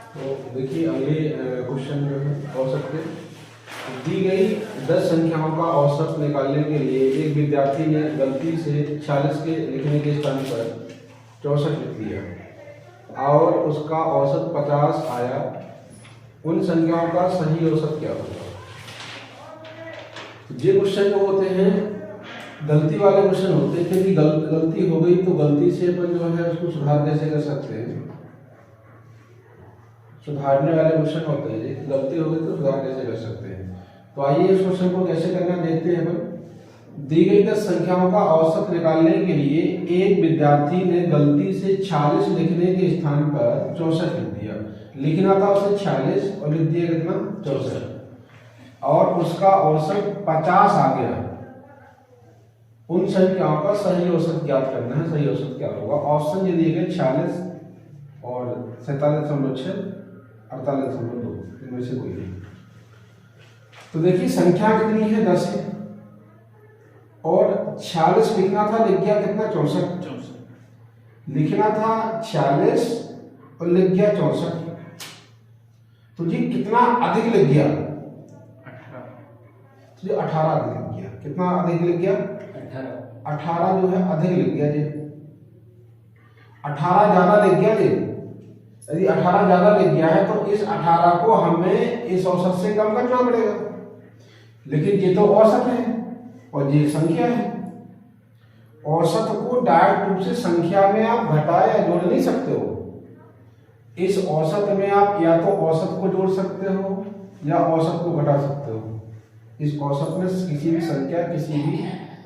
तो देखिए अगले क्वेश्चन जो है औसत के दी गई 10 संख्याओं का औसत निकालने के लिए एक विद्यार्थी ने गलती से 46 के लिखने के स्थान पर 64 लिख दिया और उसका औसत 50 आया। उन संख्याओं का सही औसत क्या होगा? ये क्वेश्चन जो होते हैं गलती वाले क्वेश्चन होते हैं, क्योंकि गलती हो गई तो गलती से अपन जो है उसको सुधार कैसे कर सकते हैं, सुधारने वाले क्वेश्चन होते हैं। जी गलती हो गई तो सुधार कैसे कर सकते हैं। तो आइए इस क्वेश्चन को कैसे करना देखते हैं अपन। दी गई 10 संख्याओं का औसत निकालने के लिए एक विद्यार्थी ने गलती से 46 लिखने के स्थान पर 64 लिख दिया। लिखना था उसे 46 और लिख दिया कितना 64, और उसका औसत 50 आ गया। उन संख्याओं का सही औसत ज्ञात करना है। सही औसत क्या होगा? ऑप्शन ये दिए गए 46 और 47.6, 48.2, इनमें से कोई नहीं। तो देखिए संख्या कितनी है 10 है और 46 लिखना था, लिख गया कितना 64। लिखना था 46 और लिख गया 64, तो जी कितना अधिक लिख गया? 18। तो जी 18 अधिक लिख गया। कितना अधिक लिख गया? 18 जो है अधिक लिख गया जी। 18 ज्यादा लिख गया जी। यदि 18 ज्यादा लिख गया है तो इस 18 को हमें इस औसत से कम करना पड़ेगा। लेकिन ये तो औसत है और ये संख्या है। औसत को डायरेक्ट रूप से संख्या में आप घटा या जोड़ नहीं सकते हो। इस औसत में आप या तो औसत को जोड़ सकते हो या औसत को घटा सकते हो। इस औसत में किसी भी संख्या, किसी भी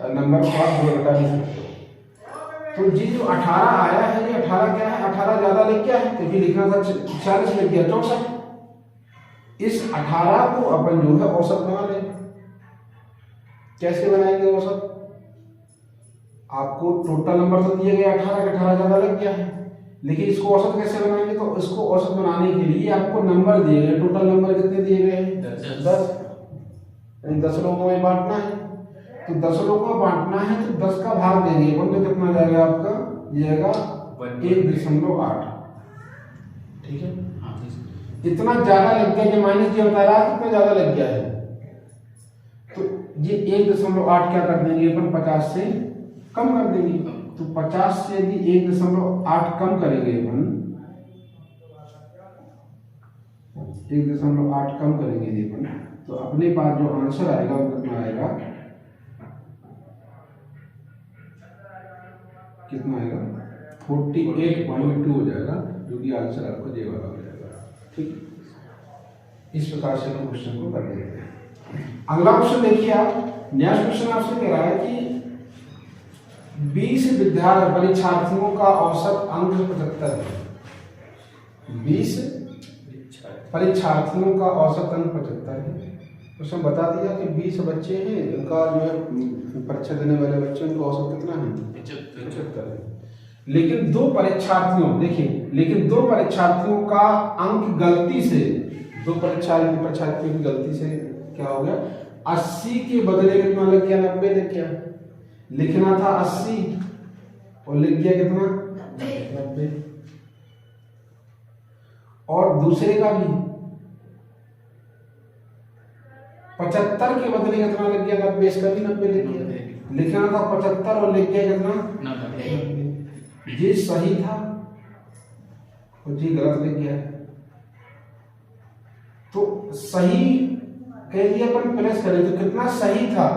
नंबर को आप जोड़ घटा नहीं सकते हो। तो जी जो 18 आया है, ये 18 क्या है? 18 ज्यादा लिख गया है, क्योंकि लिखना था 46 लिख गया 64। इस 18 को अपन जो है औसत बना लेंगे। कैसे बनाएंगे औसत? आपको टोटल नंबर तो दिए गए 18 ज्यादा लग गया है, लेकिन इसको औसत कैसे बनाएंगे? तो इसको औसत बनाने के लिए आपको नंबर दिए गए। टोटल नंबर कितने दिए गए हैं? 10। 10 लोगों में बांटना है, तो 10 लोगों में बांटना है तो 10 का भाग देंगे। तो कितना जाएगा आपका? जाएगा 1.8। ठीक है, इतना ज्यादा लग गया। ये माइनस ये बता रहा है कितना ज्यादा लग गया है। तो ये 1.8 क्या कर देंगे अपन? 50 से कम कर देंगे। तो 50 से यदि 1.8 कम करेंगे अपन, 1.8 कम करेंगे यदि अपन, तो अपने पास जो आंसर आएगा वो कितना आएगा? कितना आएगा? 48.2 हो जाएगा, जो कि आंसर आपको ये वाला हो जाएगा। ठीक, इस प्रकार से हम क्वेश्चन को कर देते हैं। अगला क्वेश्चन देखिए आप। नेक्स्ट क्वेश्चन आपसे कह रहा है कि 20 परीक्षार्थियों का औसत अंक 75 है। 20 परीक्षार्थियों का औसत अंक 75 है। उसमें बता दिया कि 20 बच्चे हैं, उनका जो है परीक्षा देने वाले बच्चे, उनका औसत कितना है? 75 है। लेकिन दो परीक्षार्थियों का अंक गलती से, दो परीक्षार्थियों की गलती से क्या हो गया? 80 के बदले कितना लग गया? 90 लग गया। लिखना था 80 और लिख गया कितना? 90। और दूसरे का भी 75 के बदले कितना लग गया? 90। इसका भी 90 लिख गया। लिखना था 75 और लिख गया कितना? 90। ये सही था और ये गलत लिख गया। तो सही कह दिया अपन, प्लस करें तो कितना सही था?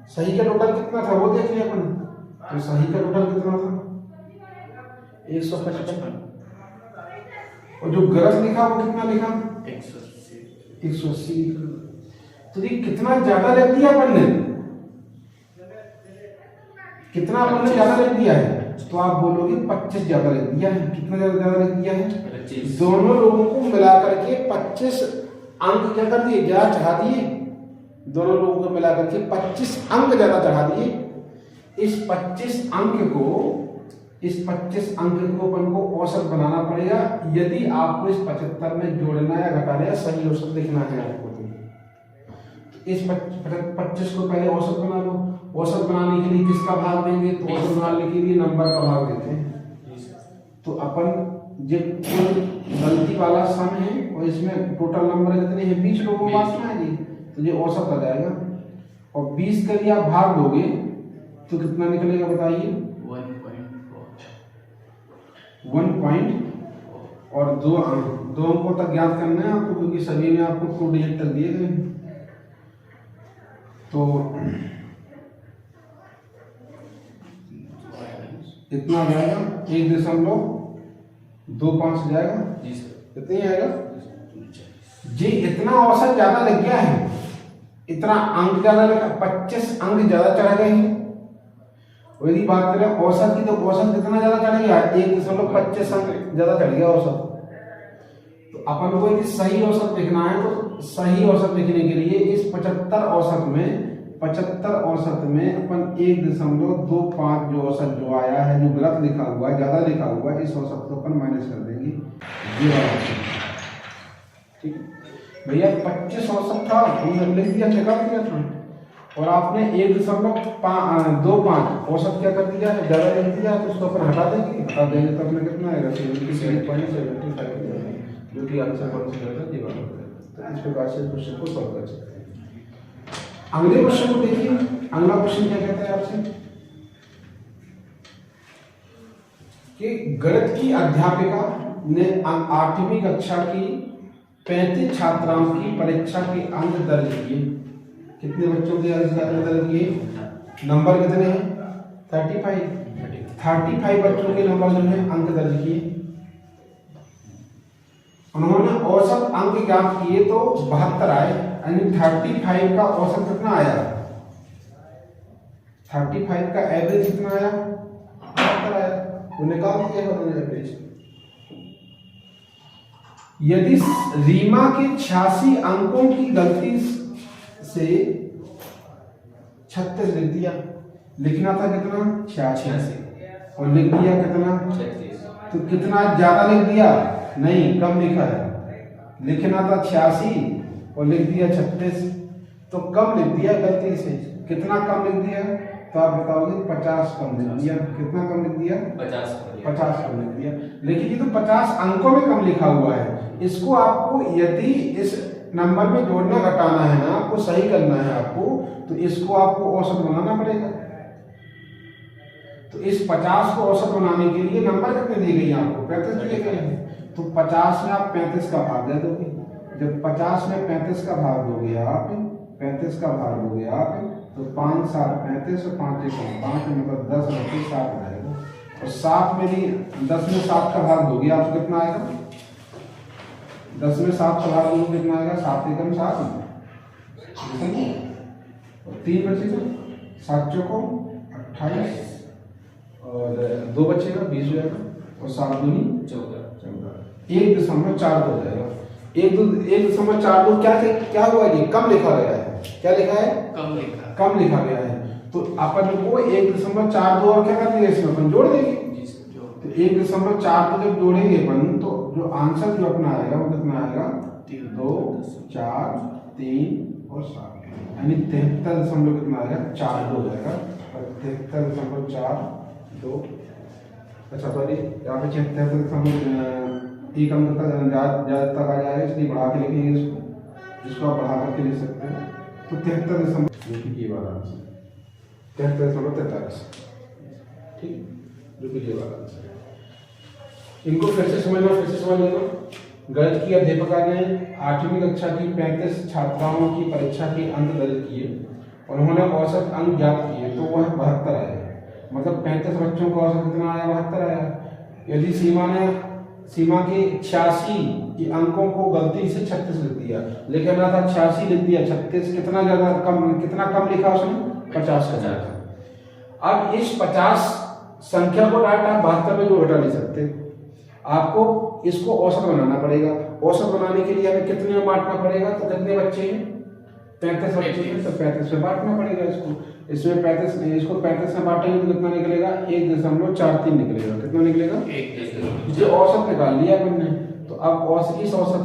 सही का टोटल कितना था वो देख लिया अपन। तो सही का टोटल कितना था? 155। और जो गलत लिखा वो कितना लिखा? 180। तो ये कितना ज्यादा लिख दिया अपन ने? कितना अपन ने ज्यादा लिख दिया है? तो आप बोलोगे 25 ज्यादा लिख दिया है। कितना ज्यादा लिख दिया है? 25। दोनों लोगों को मिलाकर के 25 अंक क्या कर दिए? ज्यादा चढ़ा दिए। दोनों लोगों को मिलाकर के 25 अंक ज्यादा चढ़ा दिए। इस 25 अंक को अपन को औसत बनाना पड़ेगा, यदि आपको इस 75 में जोड़ना या घटाना या सही औसत लिखना है आपको। तो इस 25 को पहले औसत बना लो। औसत बनाने के लिए किसका भाग देंगे? तो औसत बनाने के लिए नंबर का भाग देते हैं। तो अपन ये कुल गलती वाला सम है और इसमें टोटल नंबर कितने हैं 20 लोगों को बांटना है जी, तो ये औसत आ जाएगा। और 20 का यदि आप भाग दोगे तो कितना निकलेगा बताइए 1 और दो अंकों तक ज्ञात करना है आपको, क्योंकि सभी में आपको 2 डिजिट तक दिए गए। तो इतना जाएगा 1.25 जाएगा जी सर, कितनी आएगा जी। इतना औसत ज्यादा लग गया है, इतना अंक ज्यादा लगा, 25 अंक ज्यादा चढ़ गए हैं। और यदि बात करें औसत की तो औसत कितना ज्यादा चढ़ गया 1.25 अंक ज्यादा चढ़ गया औसत। तो अपन को यदि सही औसत लिखना है तो सही औसत लिखने के लिए इस 75 औसत में अपन 1.25 जो औसत जो आया है, जो गलत लिखा हुआ है, ज्यादा लिखा हुआ है, इस औसत को अपन माइनस कर देंगे ये वाला। ठीक है भैया, 25 औसत था हमने लिख दिया, चेक आउट किया था, और आपने 1.25 औसत क्या कर दिया है, ज्यादा लिख दिया, तो उसको अपन हटा देंगे तो अपने कितना आएगा 77.75, जो कि आंसर कंसीडर कर दिया। तो इस प्रकार से क्वेश्चन को सॉल्व कर सकते हैं। अगले क्वेश्चन को देखिए, अगला क्वेश्चन क्या कहता है आपसे कि गणित की अध्यापिका ने 8वीं कक्षा की 35 छात्राओं की परीक्षा के अंक दर्ज किए। कितने बच्चों के अंक दर्ज किए, नंबर कितने हैं 35 बच्चों के नंबर जो है अंक दर्ज किए। उन्होंने औसत अंक ज्ञात किए तो 72 आए, यानी 35 का औसत कितना आया, 35 का एवरेज कितना आया 72 आया, वो निकाल दिया एवरेज। यदि रीमा के 86 अंकों की गलती से 36 लिख दिया, लिखना था कितना 86 और लिख दिया कितना 36, तो कितना ज्यादा लिख दिया, नहीं कम लिखा है, लिखना था 86 और लिख दिया 36, तो कम लिख दिया गलती से। कितना कम लिख दिया, तो आप बताओगे 50 कम लिख दिया। कितना कम लिख दिया 50 कम लिख दिया। लेकिन ये तो 50 अंकों में कम लिखा हुआ है, इसको आपको यदि इस नंबर में जोड़ना घटाना है ना, आपको सही करना है आपको, तो इसको आपको औसत बनाना पड़ेगा। तो इस 50 को औसत बनाने के लिए नंबर कितने दिए गए आपको 35 दिए गए हैं, तो 50 में आप 35 का भाग दे दोगे। जब 50 में 35 का भाग दोगे आप, 35 का भाग दोगे आप, तो 5 7 35 और 5 1 5, मतलब 10 बचे 7 रहेगा। और 7 में भी 10 में 7 का भाग दोगे आप, कितना आएगा 10 में 7 का भाग दोगे कितना आएगा 7 एकम 7 और 3 बचेगा 7 चौको 28 और 2 बचेगा 20 हो जाएगा और 7 दूनी 14 1.42 हो जाएगा। 1.42 क्या हुआ जी, कम लिखा गया है। क्या लिखा है, कम लिखा गया है। तो अपन को 1.42 और क्या कर देंगे, इसमें अपन जोड़ देंगे। तो 1.42 जब जोड़ेंगे अपन, तो जो आंसर जो अपना आएगा वो कितना आएगा 2 4 3 और 7, यानी 73 कितना आएगा 4 हो जाएगा। 73.42, अच्छा सॉरी यहाँ पे 76 एक अंक तक ज्यादा तक आ जाएगा, इसलिए बढ़ा के लिखेंगे इसको, जिसको आप बढ़ा करके लिख सकते हैं। तो 73.43, ठीक, जो कि ये वाला आंसर है। इनको फिर से समझ लो। गणित की अध्यापिका ने 8वीं कक्षा की 35 छात्राओं की परीक्षा के अंक दर्ज किए, उन्होंने औसत अंक ज्ञात किए तो वह 72 आए, मतलब 35 बच्चों का औसत कितना आया 72 आया। यदि सीमा के 86 अंकों को गलती से 36 लिख दिया, लिखना था 86 लिख दिया 36, कितना कम लिखा उसने 50 का ज्यादा। अब इस 50 संख्या को डायरेक्ट आप 72 में जो घटा नहीं सकते, आपको इसको औसत बनाना पड़ेगा। औसत बनाने के लिए हमें कितने में बांटना पड़ेगा, तो कितने बच्चे हैं 35 बच्चे हैं, तो 35 में बांटना पड़ेगा इसको। इसमें 35 इसको 35 में बांटेंगे तो कितना निकलेगा 1.43 निकलेगा। कितना निकलेगा जो औसत निकाल लिया हमने। तो अब इस औसत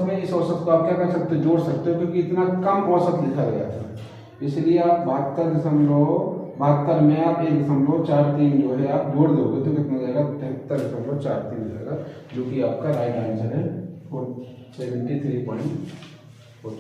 को आप क्या कर सकते हो, जोड़ सकते हो, क्योंकि इतना कम औसत लिखा गया था, इसलिए आप 72 में आप 1.43 जो है आप जोड़ दोगे तो कितना जाएगा 73.43। 0.43 हो जाएगा, जो कि आपका राइट आंसर है 73.43।